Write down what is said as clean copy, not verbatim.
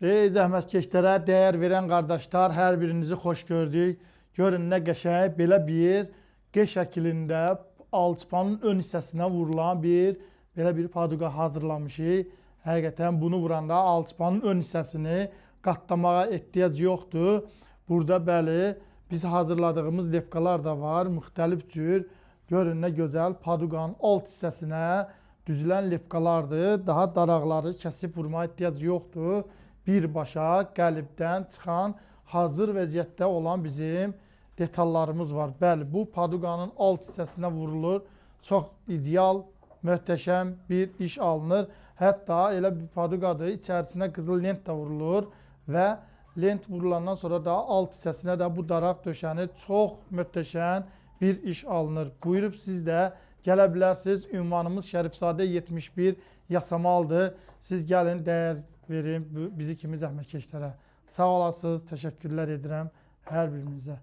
Ey zəhmətkeşlərə dəyər verən qardaşlar, hər birinizi xoş gördük. Görün nə qəşəng, belə bir G şəklində alçıpanın ön hissəsinə vurulan belə bir paduqa hazırlamışıq. Həqiqətən bunu vuranda alçıpanın ön hissəsini qatlamağa ehtiyac yoxdur. Burada bəli, biz hazırladığımız lepkalar da var, müxtəlif cür. Görün nə gözəl paduqanın alt hissəsinə düzülən lepkalardır. Daha daraqları kəsib vurmağa ehtiyac yoxdur. Birbaşa qəlibdən çıxan, hazır vəziyyətdə olan bizim detallarımız var. Bəli, bu paduqanın alt hissəsinə vurulur. Çox ideal, möhtəşəm bir iş alınır. Hətta elə bir paduqadır, içərisinə qızıl lent də vurulur və lent vurulandan sonra da alt hissəsinə də bu daraq döşənir. Çox möhtəşəm bir iş alınır. Buyurub siz də gələ bilərsiniz. Ünvanımız Şərifzadə 71 Yasamaldır. Siz gəlin, dəyər verin bizi kimi zəhmətkeşlərə. Sağ olasınız, təşəkkürlər edirəm hər birinizə.